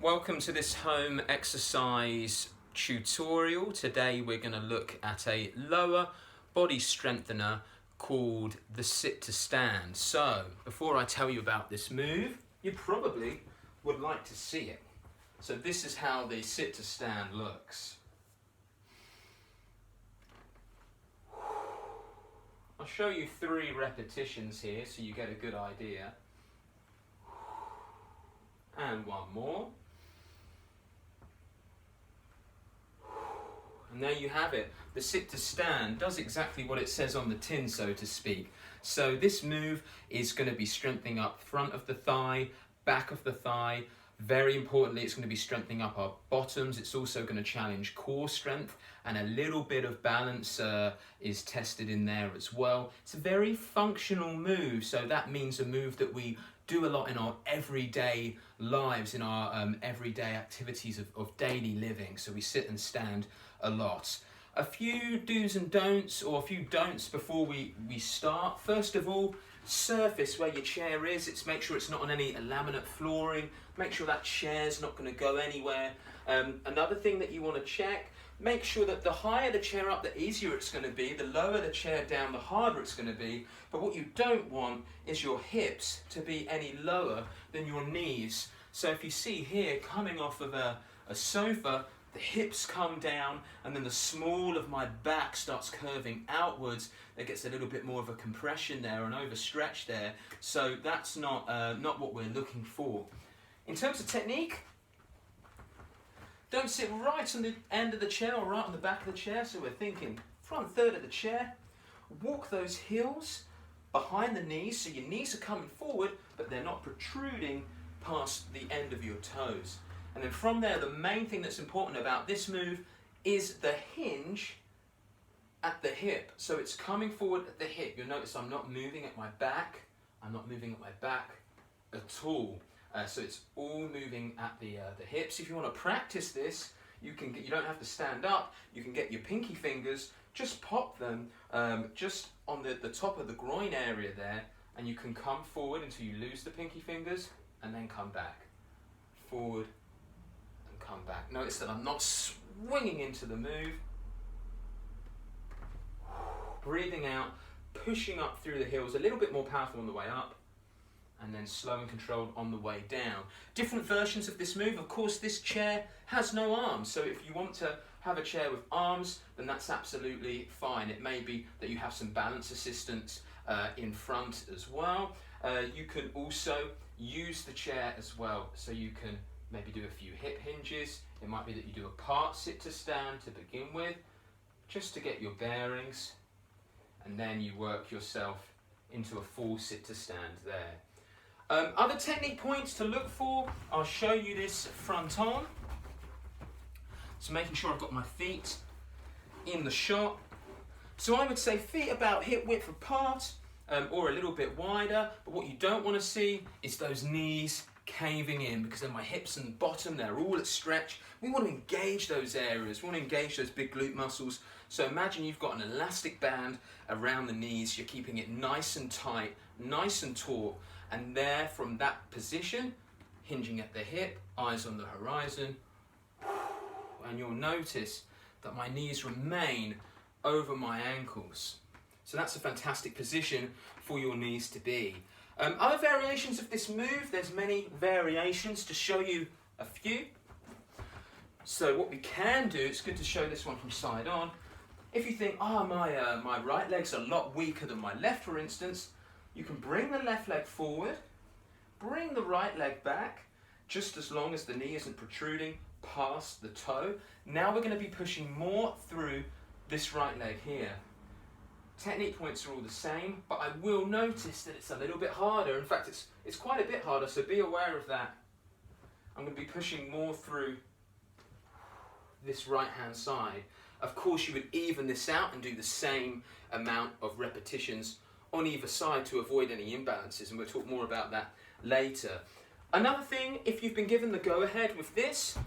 Welcome to this home exercise tutorial. Today we're going to look at a lower body strengthener called the sit to stand. So before I tell you about this move, you probably would like to see it. So this is how the sit to stand looks. I'll show you 3 repetitions here so you get a good idea. And one more. And there you have it. The sit to stand does exactly what it says on the tin, so to speak. So this move is going to be strengthening up front of the thigh, back of the thigh. Very importantly, it's going to be strengthening up our bottoms. It's also going to challenge core strength, and a little bit of balance is tested in there as well. It's a very functional move, so that means a move that we do a lot in our everyday lives, in our everyday activities of daily living. So we sit and stand a lot. A few do's and don'ts, or a few don'ts before we start. First of all, surface where your chair is. Make sure it's not on any laminate flooring. Make sure that chair's not going to go anywhere. Another thing that you want to check, make sure that the higher the chair up, the easier it's going to be. The lower the chair down, the harder it's going to be. But what you don't want is your hips to be any lower than your knees. So if you see here, coming off of a sofa, the hips come down, and then the small of my back starts curving outwards. There gets a little bit more of a compression there, an overstretch there. So that's not what we're looking for. In terms of technique, don't sit right on the end of the chair or right on the back of the chair. So we're thinking front third of the chair. Walk those heels behind the knees, so your knees are coming forward, but they're not protruding past the end of your toes. And then from there, the main thing that's important about this move is the hinge at the hip. So it's coming forward at the hip. You'll notice I'm not moving at my back. I'm not moving at my back at all. So it's all moving at the hips. If you want to practice this, you don't have to stand up. You can get your pinky fingers, just pop them just on the top of the groin area there, and you can come forward until you lose the pinky fingers, and then come back. Forward, come back. Notice that I'm not swinging into the move. Breathing out, pushing up through the heels, a little bit more powerful on the way up, and then slow and controlled on the way down. Different versions of this move. Of course, this chair has no arms, so if you want to have a chair with arms, then that's absolutely fine. It may be that you have some balance assistance in front as well. You can also use the chair as well, so you can maybe do a few hip hinges. It might be that you do a part sit to stand to begin with, just to get your bearings, and then you work yourself into a full sit to stand there. Other technique points to look for, I'll show you this front on. So making sure I've got my feet in the shot. So I would say feet about hip width apart, or a little bit wider, but what you don't want to see is those knees caving in, because then my hips and bottom, they're all at stretch. We want to engage those areas. We want to engage those big glute muscles. So imagine you've got an elastic band around the knees. You're keeping it nice and tight, nice and taut. And there, from that position, hinging at the hip, eyes on the horizon. And you'll notice that my knees remain over my ankles. So that's a fantastic position for your knees to be. Other variations of this move, there's many variations. To show you a few. So what we can do, it's good to show this one from side on. If you think, my right leg's a lot weaker than my left, for instance, you can bring the left leg forward, bring the right leg back, just as long as the knee isn't protruding past the toe. Now we're going to be pushing more through this right leg here. Technique points are all the same, but I will notice that it's a little bit harder. In fact, it's quite a bit harder, so be aware of that. I'm going to be pushing more through this right-hand side. Of course, you would even this out and do the same amount of repetitions on either side to avoid any imbalances, and we'll talk more about that later. Another thing, if you've been given the go-ahead with this,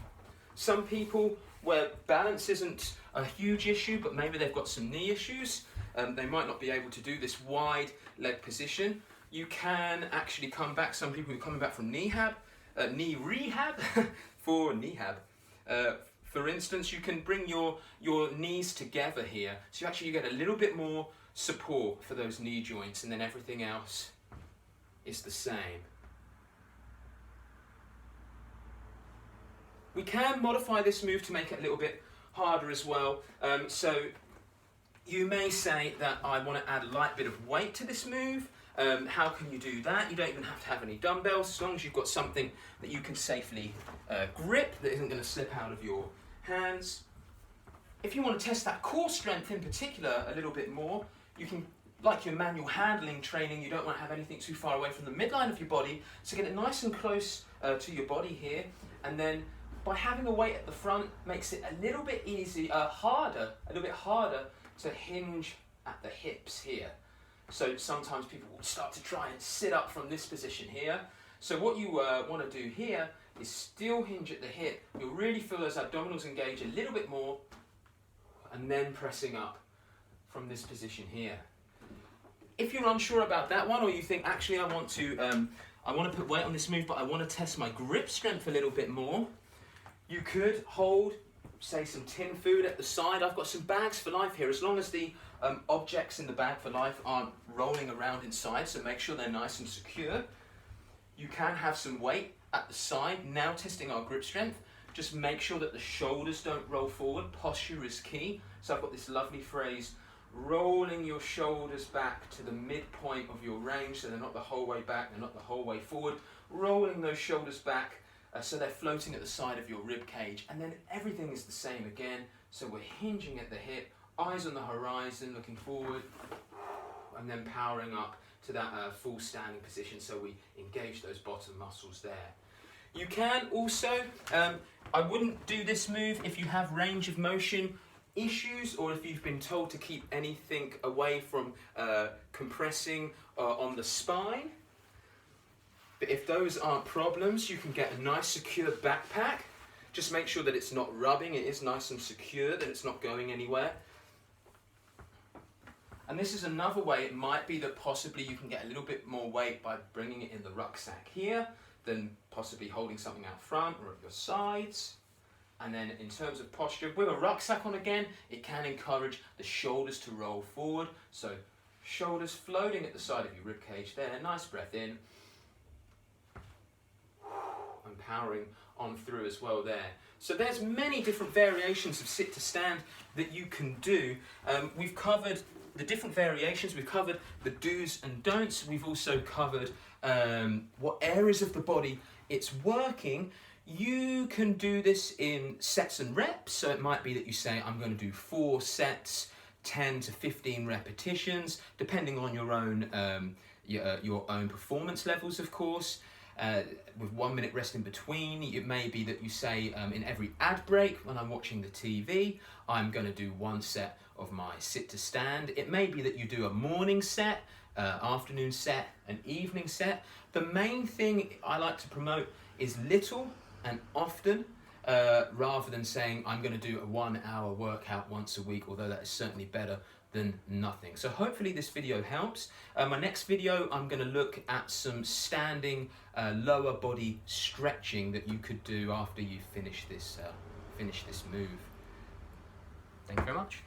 some people where balance isn't a huge issue, but maybe they've got some knee issues, they might not be able to do this wide leg position. You can actually come back, some people who are coming back from rehab, knee rehab for kneehab. For instance, you can bring your knees together here, so you get a little bit more support for those knee joints, and then everything else is the same. We can modify this move to make it a little bit harder as well. So you may say that I want to add a light bit of weight to this move. How can you do that? You don't even have to have any dumbbells, as long as you've got something that you can safely grip that isn't going to slip out of your hands. If you want to test that core strength in particular a little bit more, you can, like your manual handling training, you don't want to have anything too far away from the midline of your body, so get it nice and close to your body here, and then by having a weight at the front makes it a little bit harder to hinge at the hips here. So sometimes people will start to try and sit up from this position here. So what you want to do here is still hinge at the hip. You'll really feel those abdominals engage a little bit more, and then pressing up from this position here. If you're unsure about that one, or you think actually I want to put weight on this move, but I want to test my grip strength a little bit more, you could hold, say, some tin food at the side. I've got some bags for life here, as long as the objects in the bag for life aren't rolling around inside, so make sure they're nice and secure. You can have some weight at the side. Now testing our grip strength, just make sure that the shoulders don't roll forward. Posture is key. So I've got this lovely phrase, rolling your shoulders back to the midpoint of your range, so they're not the whole way back, they're not the whole way forward. Rolling those shoulders back so they're floating at the side of your rib cage, and then everything is the same again. So we're hinging at the hip, eyes on the horizon, looking forward, and then powering up to that full standing position, so we engage those bottom muscles there. You can also, I wouldn't do this move if you have range of motion issues, or if you've been told to keep anything away from compressing on the spine. But if those aren't problems, you can get a nice secure backpack. Just make sure that it's not rubbing, it is nice and secure, that it's not going anywhere. And this is another way. It might be that possibly you can get a little bit more weight by bringing it in the rucksack here, than possibly holding something out front or at your sides. And then in terms of posture, with a rucksack on again, it can encourage the shoulders to roll forward. So shoulders floating at the side of your ribcage there. Nice breath in. And powering on through as well there. So there's many different variations of sit to stand that you can do. We've covered the different variations, we've covered the do's and don'ts, we've also covered what areas of the body it's working. You can do this in sets and reps, so it might be that you say, I'm going to do 4 sets, 10 to 15 repetitions, depending on your own performance levels, of course. With 1 minute rest in between. It may be that you say in every ad break when I'm watching the TV, I'm going to do 1 set of my sit to stand. It may be that you do a morning set, afternoon set, an evening set. The main thing I like to promote is little and often, rather than saying I'm going to do a 1 hour workout once a week, although that is certainly better than nothing. So hopefully this video helps. My next video, I'm going to look at some standing lower body stretching that you could do after you finish this move. Thank you very much.